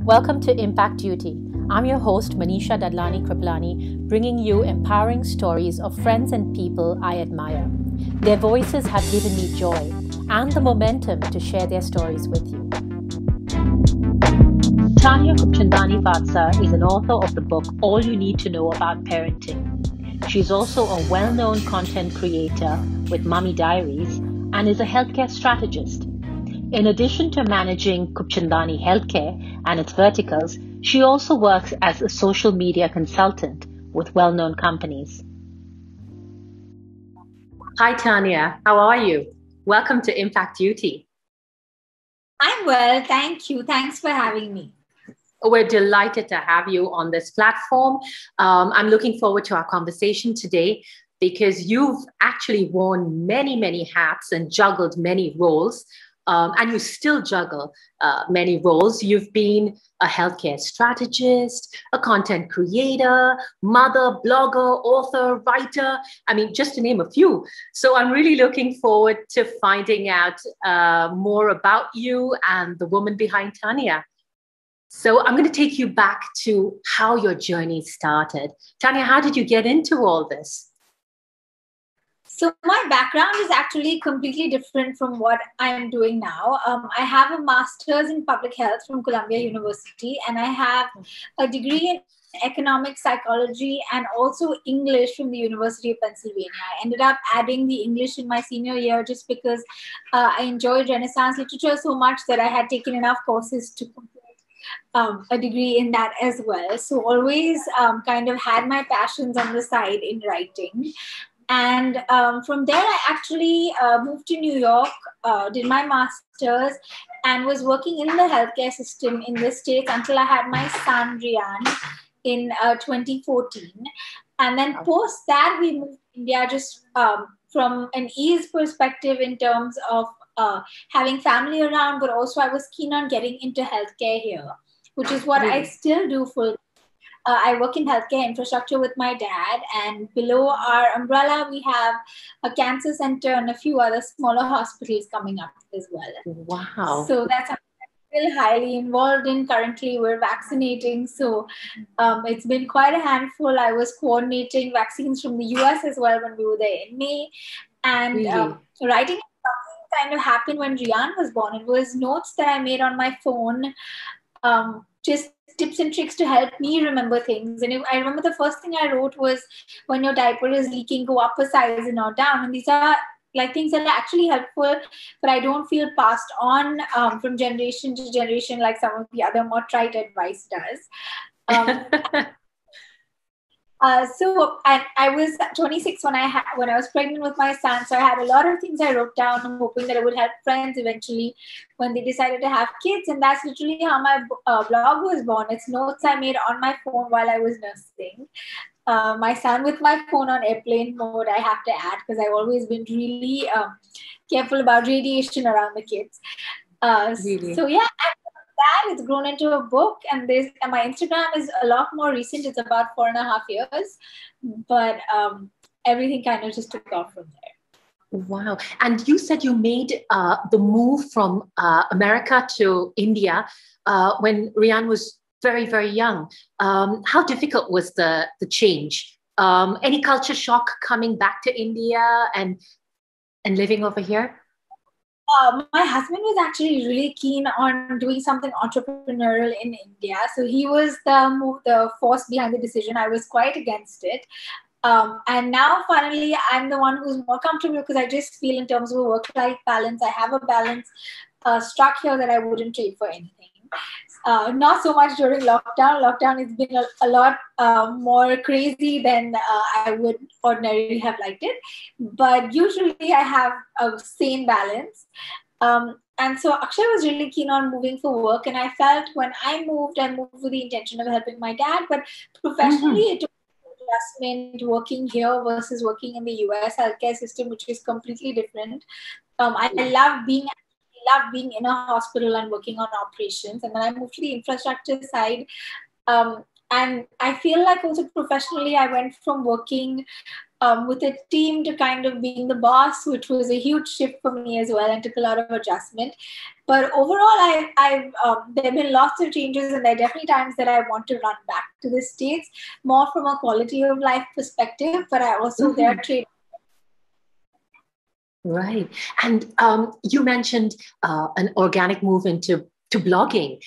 Welcome to Impact Duty. I'm your host, Manisha Dadlani Kriplani, bringing you empowering stories of friends and people I admire. Their voices have given me joy and the momentum to share their stories with you. Tanya Khubchandani is an author of the book All You Need to Know About Parenting. She's also a well-known content creator with Diaries and is a healthcare strategist. In addition to managing Khubchandani Healthcare and its verticals, she also works as a social media consultant with well-known companies. Hi, Tanya. How are you? Welcome to Impact Duty. I'm well, thank you. Thanks for having me. We're delighted to have you on this platform. I'm looking forward to our conversation today because you've actually worn many hats and juggled many roles. And you still juggle many roles. You've been a healthcare strategist, a content creator, mother, blogger, author, writer. I mean, just to name a few. So I'm really looking forward to finding out more about you and the woman behind Tanya. So I'm going to take you back to how your journey started. Tanya, how did you get into all this? So my background is actually completely different from what I'm doing now. I have a master's in public health from Columbia University, and I have a degree in economic psychology and also English from the University of Pennsylvania. I ended up adding the English in my senior year just because I enjoyed Renaissance literature so much that I had taken enough courses to complete a degree in that as well. So always kind of had my passions on the side in writing. And from there, I actually moved to New York, did my master's, and was working in the healthcare system in the States until I had my son, Rian, in 2014. And then post that, we moved to India just from an ease perspective in terms of having family around, but also I was keen on getting into healthcare here, which is what I still do full. I work in healthcare infrastructure with my dad, and below our umbrella, we have a cancer center and a few other smaller hospitals coming up as well. Wow. So that's something I'm still highly involved in. Currently, we're vaccinating. So it's been quite a handful. I was coordinating vaccines from the US as well when we were there in May. And writing kind of happened when Rian was born. It was notes that I made on my phone, just tips and tricks to help me remember things. And I remember the first thing I wrote was, when your diaper is leaking, go up a size and not down. And these are like things that are actually helpful, but I don't feel passed on from generation to generation like some of the other more trite advice does. So I was 26 when I was pregnant with my son. So I had a lot of things I wrote down, hoping that it would help friends eventually when they decided to have kids. And that's literally how my blog was born. It's notes I made on my phone while I was nursing my son, with my phone on airplane mode, I have to add, because I've always been really careful about radiation around the kids. Really? So yeah. That it's grown into a book, and my Instagram is a lot more recent. It's about 4.5 years, but everything kind of just took off from there. Wow. And you said you made the move from America to India when Rian was very young. How difficult was the change? Any culture shock coming back to India and living over here? My husband was actually really keen on doing something entrepreneurial in India. So he was the force behind the decision. I was quite against it. And now, finally, I'm the one who's more comfortable, because I just feel in terms of a work-life balance, I have a balance struck here that I wouldn't trade for anything. Not so much during lockdown. Lockdown has been a lot more crazy than I would ordinarily have liked it. But usually I have a sane balance. And so Akshay was really keen on moving for work. And I felt when I moved with the intention of helping my dad. But professionally, it took adjustment working here versus working in the US healthcare system, which is completely different. I love being in a hospital and working on operations. And when I moved to the infrastructure side, and I feel like also professionally, I went from working with a team to kind of being the boss, which was a huge shift for me as well and took a lot of adjustment. But overall, there have been lots of changes, and there are definitely times that I want to run back to the States more from a quality of life perspective. But I also, there are trade. Right. And you mentioned an organic move into blogging.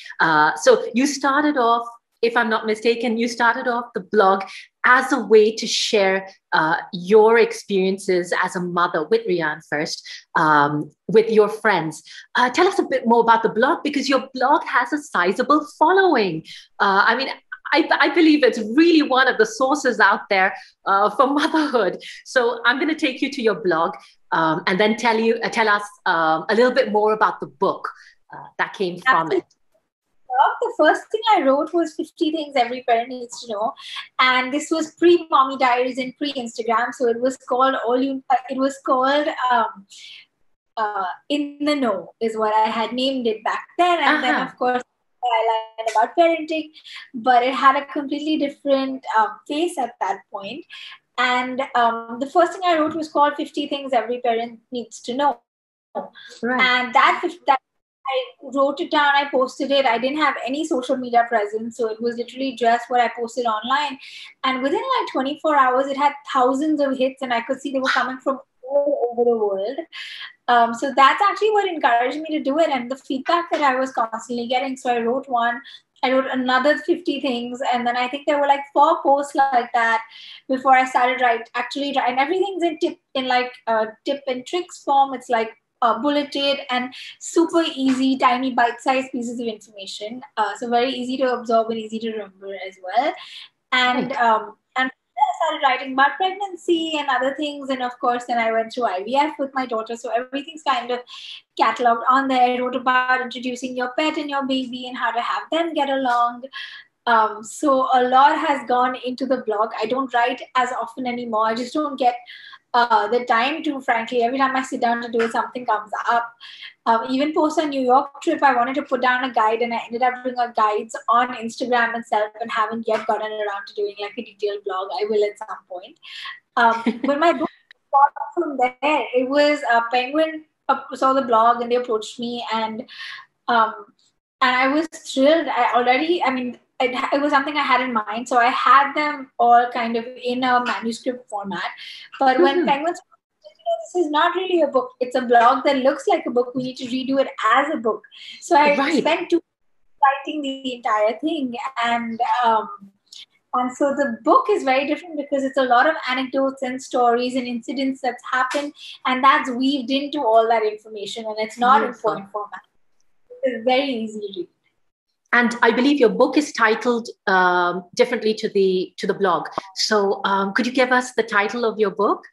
So you started off, if I'm not mistaken, you started off the blog as a way to share your experiences as a mother with Rian first, with your friends. Tell us a bit more about the blog, because your blog has a sizable following. I mean, I believe it's really one of the sources out there for motherhood. So I'm going to take you to your blog and then tell us a little bit more about the book that came from it. The first thing I wrote was 50 things every parent needs to know, and this was pre-Mommy Diaries and pre-Instagram, so it was called In the Know is what I had named it back then, and then of course I learned about parenting, but it had a completely different face at that point. And the first thing I wrote was called 50 Things Every Parent Needs to Know, and that I wrote it down, I posted it. I didn't have any social media presence, so it was literally just what I posted online. And within like 24 hours, it had thousands of hits, and I could see they were coming from all over the world. So that's actually what encouraged me to do it, and the feedback that I was constantly getting. So I wrote one, I wrote another 50 things, and then I think there were like 4 posts like that before I started actually writing. Everything's in tip and tricks form. It's like bulleted and super easy, tiny bite-sized pieces of information. So very easy to absorb and easy to remember as well. And I started writing about pregnancy and other things. And of course, then I went through IVF with my daughter. So everything's kind of cataloged on there. I wrote about introducing your pet and your baby and how to have them get along. So a lot has gone into the blog. I don't write as often anymore. I just don't get the time to, frankly. Every time I sit down to do it, something comes up. Even post a New York trip, I wanted to put down a guide, and I ended up doing a guides on Instagram itself, and haven't yet gotten around to doing like a detailed blog. I will at some point. But my book from there, it was Penguin saw the blog and they approached me, and I was thrilled. It was something I had in mind. So I had them all kind of in a manuscript format. But when Penguins, this is not really a book. It's a blog that looks like a book. We need to redo it as a book. So I spent 2 weeks writing the entire thing. And so the book is very different because it's a lot of anecdotes and stories and incidents that's happened. And that's weaved into all that information. And it's not in point format. It's very easy to read. And I believe your book is titled differently to the blog. So could you give us the title of your book?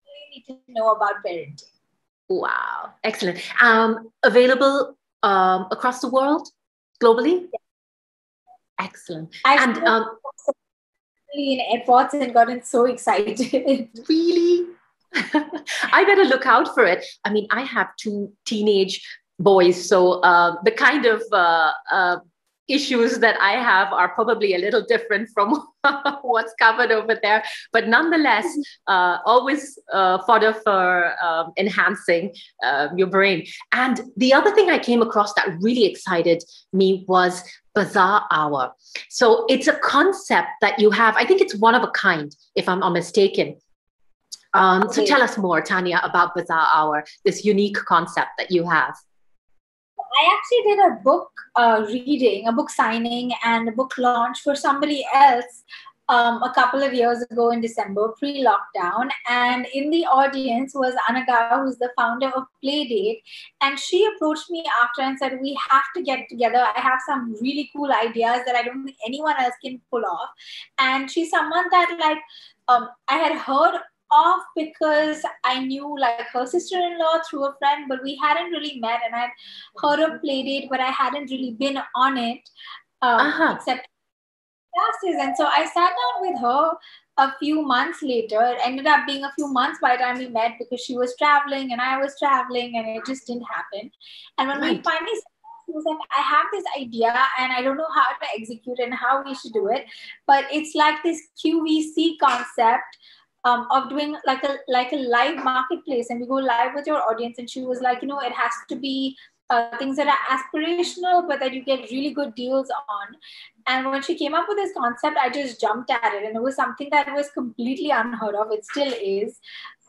You need to know about parenting. Wow, excellent. Available across the world, globally? Yeah. Excellent. And in airports and gotten so excited. Really? I better look out for it. I mean, I have 2 teenage boys, so the kind of issues that I have are probably a little different from what's covered over there, but nonetheless, always fodder for enhancing your brain. And the other thing I came across that really excited me was Bazaar Hour. So it's a concept that you have. I think it's one of a kind, if I'm not mistaken. So tell us more, Tanya, about Bazaar Hour, this unique concept that you have. I actually did a book reading, a book signing, and a book launch for somebody else a couple of years ago in December, pre-lockdown. And in the audience was Anaga, who's the founder of Playdate. And she approached me after and said, we have to get together. I have some really cool ideas that I don't think anyone else can pull off. And she's someone that I had heard of because I knew like her sister-in-law through a friend, but we hadn't really met, and I'd heard of Playdate, but I hadn't really been on it except classes. And so I sat down with her a few months later. It ended up being a few months by the time we met because she was traveling and I was traveling, and it just didn't happen. And when we finally He was like, I have this idea and I don't know how to execute and how we should do it. But it's like this QVC concept of doing like a live marketplace, and we go live with your audience. And she was like, it has to be things that are aspirational, but that you get really good deals on. And when she came up with this concept, I just jumped at it, and it was something that was completely unheard of. It still is.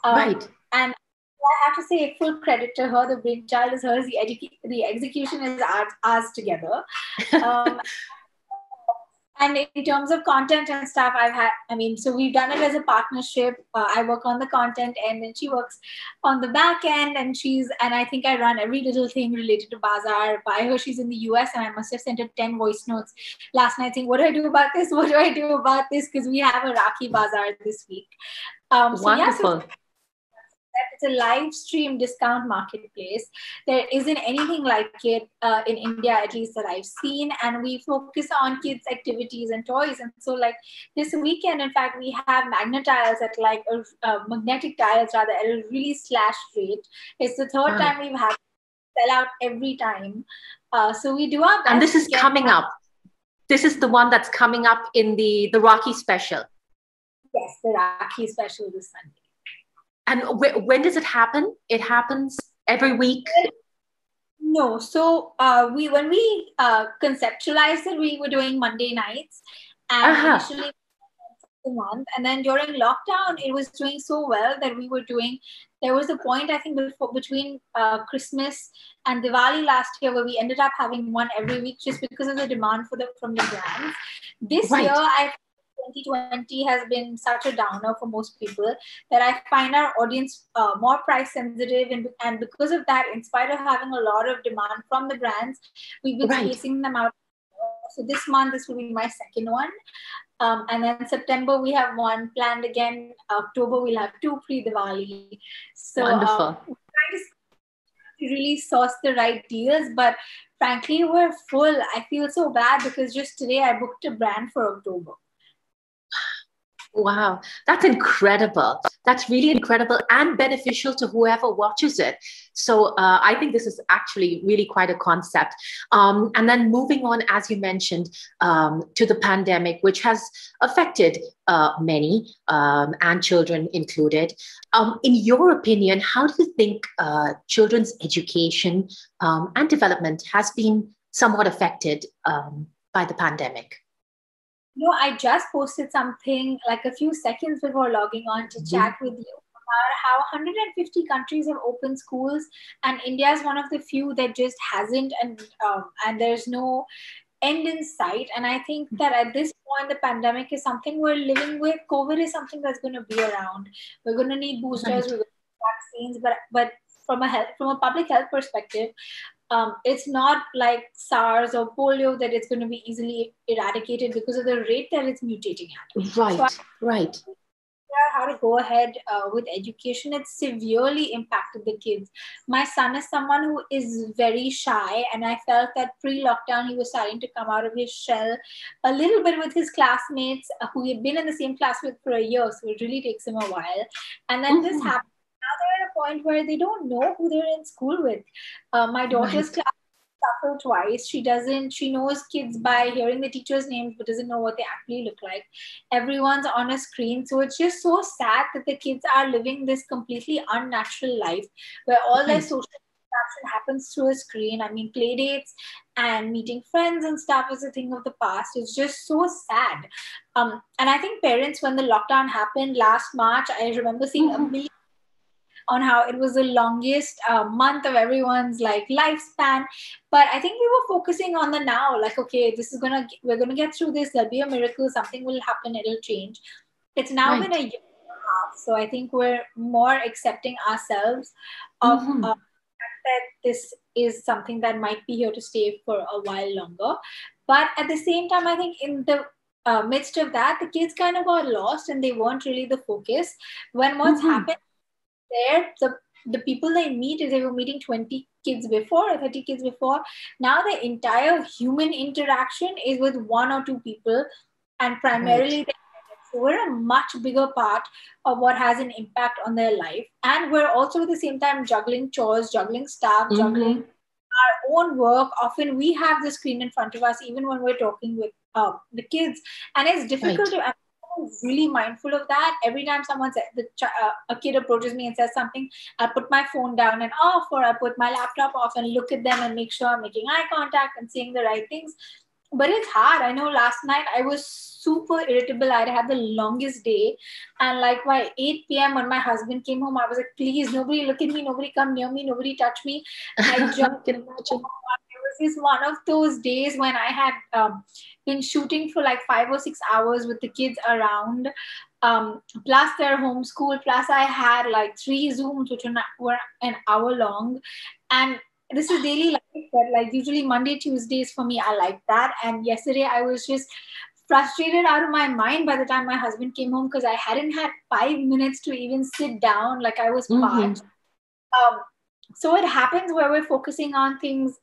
Right. And I have to say, full credit to her. The brainchild is hers. The execution is ours together. And in terms of content and stuff, so we've done it as a partnership. I work on the content end and she works on the back end, and I think I run every little thing related to Bazaar. By her, she's in the US, and I must have sent her 10 voice notes last night saying, what do I do about this? What do I do about this? Because we have a Rakhi Bazaar this week. Wonderful. It's a live stream discount marketplace. There isn't anything like it in India, at least that I've seen. And we focus on kids' activities and toys. And so, like this weekend, in fact, we have magnetic tiles at a really slashed rate. It's the third time we've had to sell out every time. So we do our best. And this is coming up. This is the one that's coming up in the Rakhi special. Yes, the Rakhi special this Sunday. And when does it happen? It happens every week? No. So when we conceptualized it, we were doing Monday nights. And initially a month. And then during lockdown, it was doing so well that there was a point, I think, between Christmas and Diwali last year where we ended up having one every week just because of the demand from the brands. This year, 2020 has been such a downer for most people that I find our audience more price sensitive, and because of that, in spite of having a lot of demand from the brands, we've been spacing them out. So this month, this will be my second one. And then September, we have one planned again. October, we'll have two pre-Diwali. So wonderful. We're trying to really source the right deals, but frankly, we're full. I feel so bad because just today I booked a brand for October. Wow, that's incredible. That's really incredible and beneficial to whoever watches it. So I think this is actually really quite a concept. And then moving on, as you mentioned, to the pandemic, which has affected many, and children included. In your opinion, how do you think children's education and development has been somewhat affected by the pandemic? I just posted something like a few seconds before logging on to chat with you about how 150 countries have opened schools, and India is one of the few that just hasn't, and there's no end in sight. And I think that at this point, the pandemic is something we're living with. COVID is something that's going to be around. We're going to need boosters, we're going to need vaccines, but from a public health perspective, it's not like SARS or polio that it's going to be easily eradicated because of the rate that it's mutating at. Right. How to go ahead with education, it's severely impacted the kids. My son is someone who is very shy, and I felt that pre-lockdown he was starting to come out of his shell a little bit with his classmates who he had been in the same class with for a year, so it really takes him a while. And then this happened. Now they're at a point where they don't know who they're in school with. My daughter's class suffered twice. She knows kids by hearing the teachers' names, but doesn't know what they actually look like. Everyone's on a screen. So it's just so sad that the kids are living this completely unnatural life where all their social interaction happens through a screen. I mean, play dates and meeting friends and stuff is a thing of the past. It's just so sad. And I think parents, when the lockdown happened last March, I remember seeing a million on how it was the longest month of everyone's lifespan. But I think we were focusing on the now, okay, we're gonna get through this. There'll be a miracle. Something will happen. It'll change. It's now been a year and a half, so I think we're more accepting ourselves of that this is something that might be here to stay for a while longer. But at the same time, I think in the midst of that, the kids kind of got lost and they weren't really the focus. When what's happened there, the people they meet, is they were meeting 20 kids before or 30 kids before. Now the entire human interaction is with one or two people, and primarily so we're a much bigger part of what has an impact on their life. And we're also at the same time juggling chores, juggling staff, juggling our own work, often we have the screen in front of us, even when we're talking with the kids. And it's difficult Right. to, I'm really mindful of that. Every time someone says, a kid approaches me and says something, I put my phone down and off, or I put my laptop off and look at them and make sure I'm making eye contact and saying the right things. But it's hard. I know last night I was super irritable. I had the longest day. And like by 8 p.m. when my husband came home, I was like, please, nobody look at me, nobody come near me, nobody touch me. And I I jumped. can imagine. It was just one of those days when I had been shooting for like 5 or 6 hours with the kids around. Plus their homeschool, plus I had like 3 Zooms, which were an hour long. And this is daily life, but like usually Monday, Tuesdays for me, I like that. And yesterday I was just frustrated out of my mind by the time my husband came home because I hadn't had 5 minutes to even sit down. Like I was parched. Um, so it happens where we're focusing on things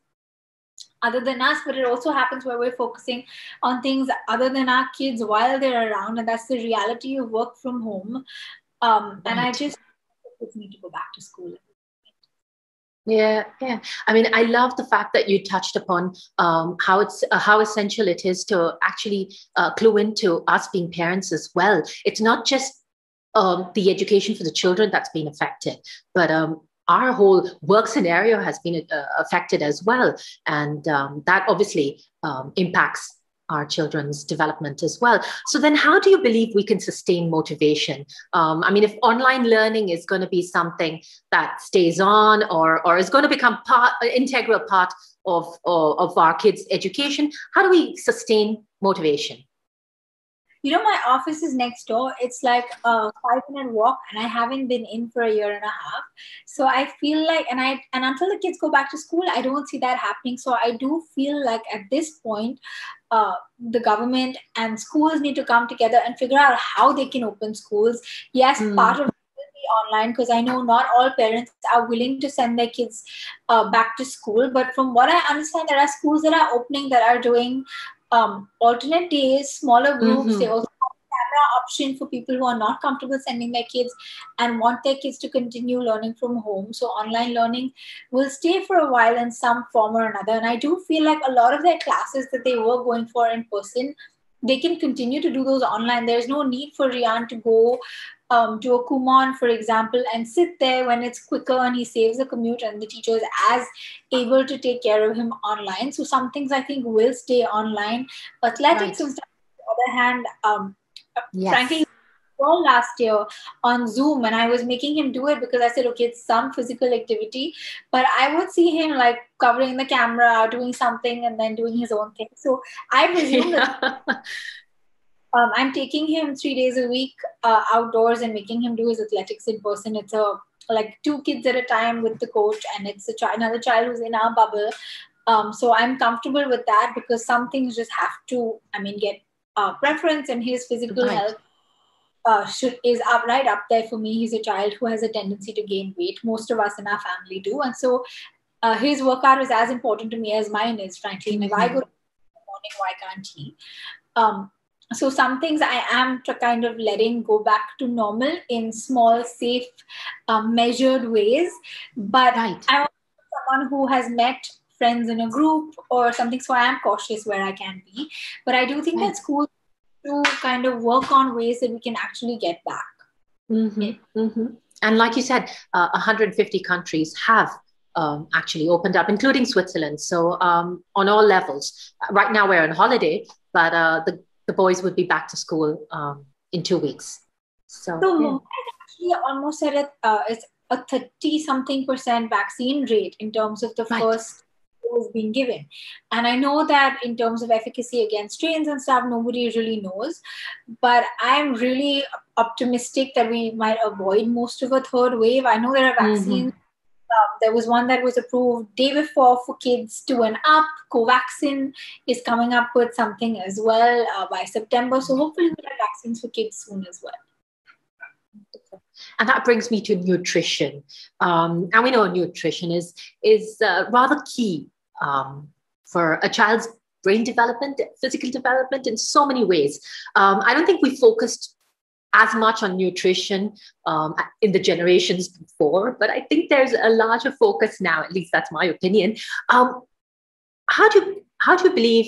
other than us, but it also happens where we're focusing on things other than our kids while they're around. And that's the reality of work from home. And I Right. just need to go back to school. Yeah, yeah. I mean, I love the fact that you touched upon how essential it is to actually clue into us being parents as well. It's not just the education for the children that's been affected, but our whole work scenario has been affected as well, and that obviously impacts our children's development as well. So then how do you believe we can sustain motivation? I mean, if online learning is going to be something that stays on or is going to become an integral part of our kids' education, how do we sustain motivation? You know, my office is next door. It's like a 5 minute walk, and I haven't been in for a year and a half. So I feel like, and until the kids go back to school, I don't see that happening. So I do feel like at this point, the government and schools need to come together and figure out how they can open schools. Yes, part of it will be online, because I know not all parents are willing to send their kids back to school. But from what I understand, there are schools that are opening that are doing alternate days, smaller groups. They also have a camera option for people who are not comfortable sending their kids and want their kids to continue learning from home. So online learning will stay for a while in some form or another. And I do feel like a lot of their classes that they were going for in person, they can continue to do those online. There's no need for Rian to go to a Kumon, for example, and sit there when it's quicker and he saves the commute and the teacher is as able to take care of him online. So some things I think will stay online. Athletics Right. and stuff, on the other hand, Yes. frankly, all last year on Zoom, and I was making him do it because I said, okay, it's some physical activity, but I would see him like covering the camera, doing something, and then doing his own thing. So I presume that I'm taking him 3 days a week outdoors and making him do his athletics in person. It's like 2 kids at a time with the coach, and it's another child who's in our bubble. So I'm comfortable with that because some things just have to, get preference, and his physical Right. health is right up there for me. He's a child who has a tendency to gain weight. Most of us in our family do, and so his workout is as important to me as mine is, frankly. And if I go to the morning, why can't he? So some things I am to kind of letting go back to normal in small, safe, measured ways. But Right. I'm someone who has met friends in a group or something, so I am cautious where I can be. But I do think that Right. schools to kind of work on ways that we can actually get back. And like you said, 150 countries have actually opened up, including Switzerland. So on all levels. Right now we're on holiday, but the boys would be back to school in 2 weeks. So So yeah. Mumbai is actually almost at it's a 30-something% vaccine rate in terms of the Right. first dose being given. And I know that in terms of efficacy against strains and stuff, nobody really knows. But I'm really optimistic that we might avoid most of a third wave. I know there are vaccines. There was one that was approved day before for kids 2 and up. Covaxin is coming up with something as well by September. So hopefully we'll have vaccines for kids soon as well. And that brings me to nutrition. And we know nutrition is rather key for a child's brain development, physical development in so many ways. I don't think we focused as much on nutrition in the generations before, but I think there's a larger focus now. At least that's my opinion. How do you believe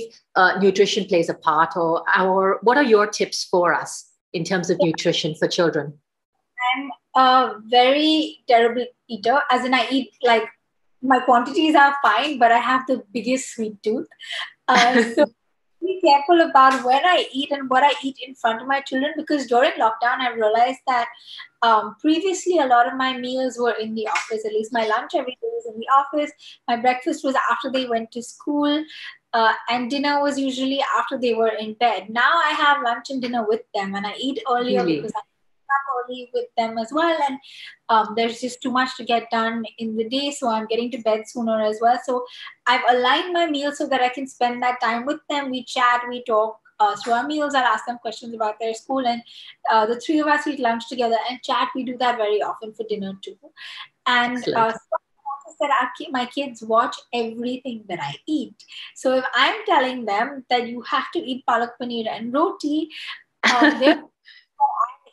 nutrition plays a part, or what are your tips for us in terms of nutrition for children? I'm a very terrible eater, as in I eat like my quantities are fine, but I have the biggest sweet tooth. So be careful about when I eat and what I eat in front of my children, because during lockdown I realized that previously a lot of my meals were in the office. At least my lunch every day was in the office. My breakfast was after they went to school. And dinner was usually after they were in bed. Now I have lunch and dinner with them, and I eat earlier because Really? I early with them as well, and there's just too much to get done in the day, so I'm getting to bed sooner as well. So I've aligned my meals so that I can spend that time with them. We chat, we talk through our meals. I'll ask them questions about their school, and the three of us eat lunch together and chat. We do that very often for dinner too. And Excellent. that my kids watch everything that I eat. So if I'm telling them that you have to eat palak paneer and roti, they're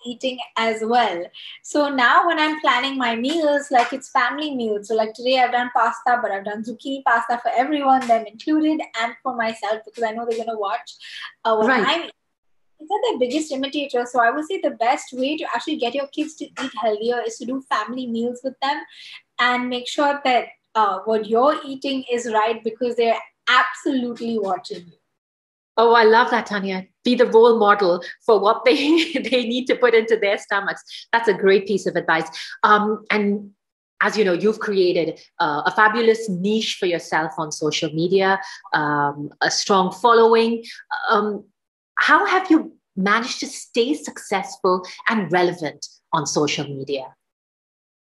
eating as well. So now when I'm planning my meals, like it's family meals. So like today I've done pasta, but I've done zucchini pasta for everyone, them included, and for myself, because I know they're going to watch what Right. I'm eating. These are the biggest imitators. So I would say the best way to actually get your kids to eat healthier is to do family meals with them and make sure that what you're eating is right, because they're absolutely watching you. Oh, I love that, Tanya. Be the role model for what they they need to put into their stomachs. That's a great piece of advice. And as you know, you've created a fabulous niche for yourself on social media, a strong following. How have you managed to stay successful and relevant on social media?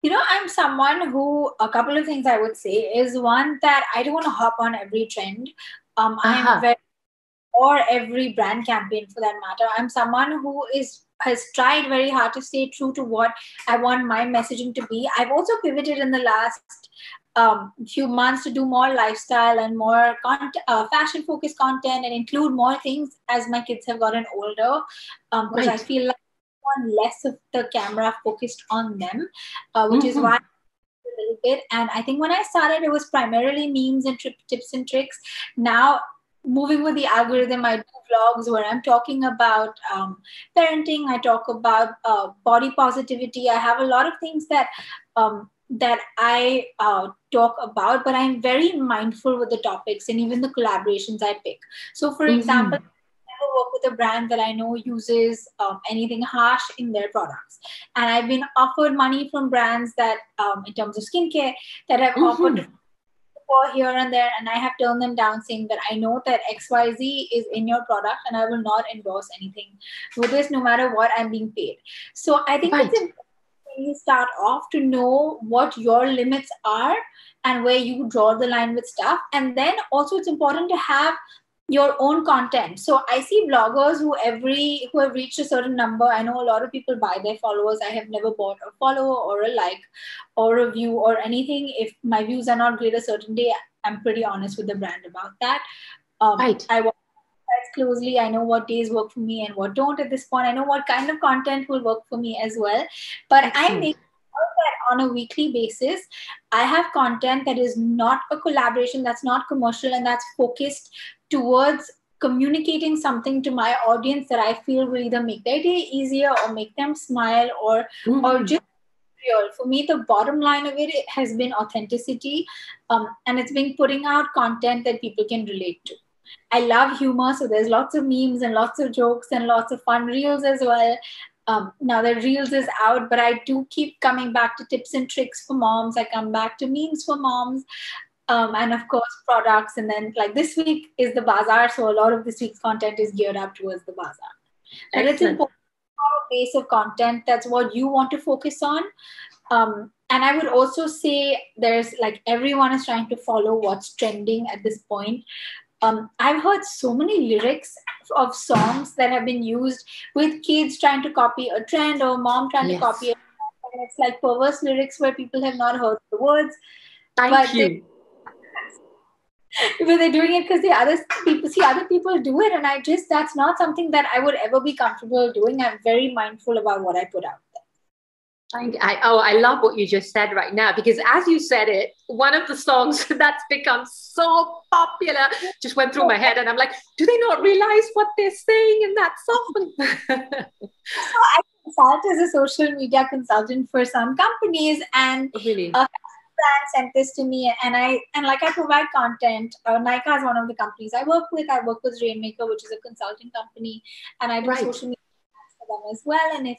I'm someone who, a couple of things I would say is, one, that I don't want to hop on every trend. I'm very, or every brand campaign for that matter. I'm someone who has tried very hard to stay true to what I want my messaging to be. I've also pivoted in the last few months to do more lifestyle and more fashion focused content, and include more things as my kids have gotten older, because I feel like less of the camera focused on them, which is why a little bit. And I think when I started, it was primarily memes and tips and tricks. Now, moving with the algorithm, I do vlogs where I'm talking about parenting. I talk about body positivity. I have a lot of things that I talk about, but I'm very mindful with the topics and even the collaborations I pick. So, for example, work with a brand that I know uses anything harsh in their products. And I've been offered money from brands that, in terms of skincare, that have offered for here and there. And I have turned them down, saying that I know that XYZ is in your product and I will not endorse anything with this, no matter what I'm being paid. So I think it's important when you start off to know what your limits are and where you draw the line with stuff. And then also it's important to have your own content. So I see bloggers who have reached a certain number. I know a lot of people buy their followers. I have never bought a follower or a like or a view or anything. If my views are not great a certain day, I'm pretty honest with the brand about that. I watch closely. I know what days work for me and what don't at this point. I know what kind of content will work for me as well. But I make sure that on a weekly basis, I have content that is not a collaboration, that's not commercial, and that's focused towards communicating something to my audience that I feel will either make their day easier or make them smile or just real. For me, the bottom line of it has been authenticity, and it's been putting out content that people can relate to. I love humor, so there's lots of memes and lots of jokes and lots of fun reels as well. Now that reels is out, but I do keep coming back to tips and tricks for moms. I come back to memes for moms. And of course, products. And then like this week is the bazaar. So a lot of this week's content is geared up towards the bazaar. But it's important to have a base of content. That's what you want to focus on. And I would also say there's like everyone is trying to follow what's trending at this point. I've heard so many lyrics of songs that have been used with kids trying to copy a trend or mom trying to copy a trend. And it's like perverse lyrics where people have not heard the words. Thank you. Because they're doing it because the other people do it, and that's not something that I would ever be comfortable doing. I'm very mindful about what I put out there. I love what you just said right now, because as you said it, one of the songs that's become so popular just went through my head, and I'm like, do they not realize what they're saying in that song? So I consult as a social media consultant for some companies, and really? brand sent this to me, and I provide content. Nykaa is one of the companies I work with. I work with Rainmaker, which is a consulting company, and I do social media for them as well. And if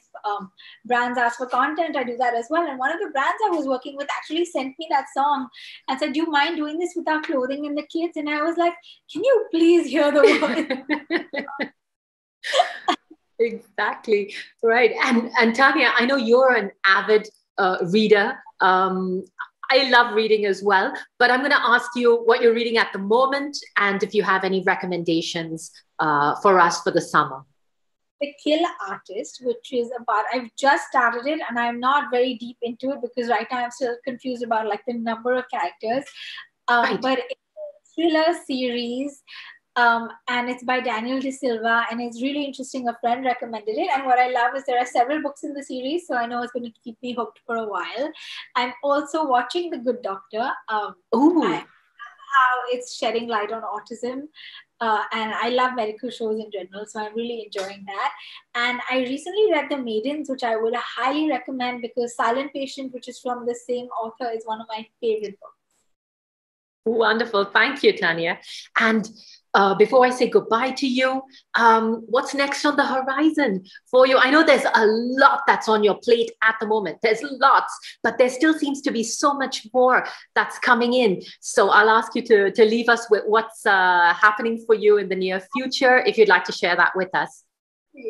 brands ask for content, I do that as well. And one of the brands I was working with actually sent me that song and said, "Do you mind doing this with our clothing and the kids?" And I was like, "Can you please hear the words?" Exactly. Right. And Tanya, I know you're an avid reader. I love reading as well, but I'm going to ask you what you're reading at the moment, and if you have any recommendations for us for the summer. The Kill Artist, which is about, I've just started it and I'm not very deep into it because right now I'm still confused about like the number of characters. But it's a thriller series, and it's by Daniel De Silva, and it's really interesting. A friend recommended it, and what I love is there are several books in the series, so I know it's going to keep me hooked for a while. I'm also watching The Good Doctor. How it's shedding light on autism. And I love medical shows in general, so I'm really enjoying that. And I recently read The Maidens, which I would highly recommend because Silent Patient, which is from the same author, is one of my favorite books. Wonderful. Thank you, Tanya. And before I say goodbye to you, what's next on the horizon for you? I know there's a lot that's on your plate at the moment. There's lots, but there still seems to be so much more that's coming in. So I'll ask you to leave us with what's happening for you in the near future, if you'd like to share that with us.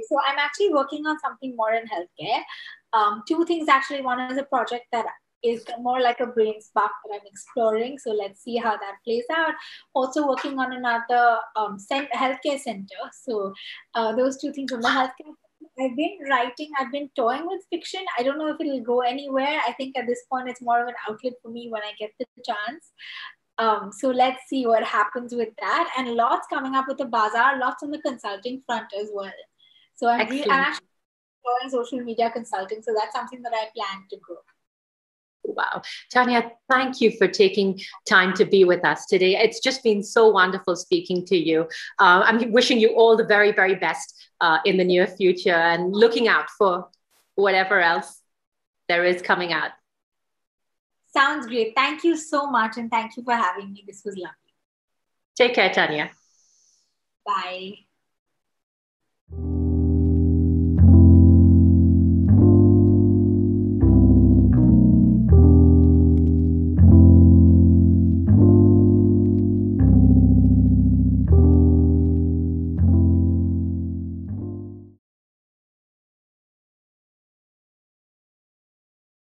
So I'm actually working on something more in healthcare. Two things actually. One is a project that is more like a brain spark that I'm exploring. So let's see how that plays out. Also working on another healthcare center. So those two things on the healthcare. I've been writing, I've been toying with fiction. I don't know if it'll go anywhere. I think at this point it's more of an outlet for me when I get the chance. So let's see what happens with that. And lots coming up with the bazaar, lots on the consulting front as well. So I'm actually enjoying social media consulting. So that's something that I plan to grow. Wow. Tanya, thank you for taking time to be with us today. It's just been so wonderful speaking to you. I'm wishing you all the very, very best in the near future, and looking out for whatever else there is coming out. Sounds great. Thank you so much. And thank you for having me. This was lovely. Take care, Tanya. Bye.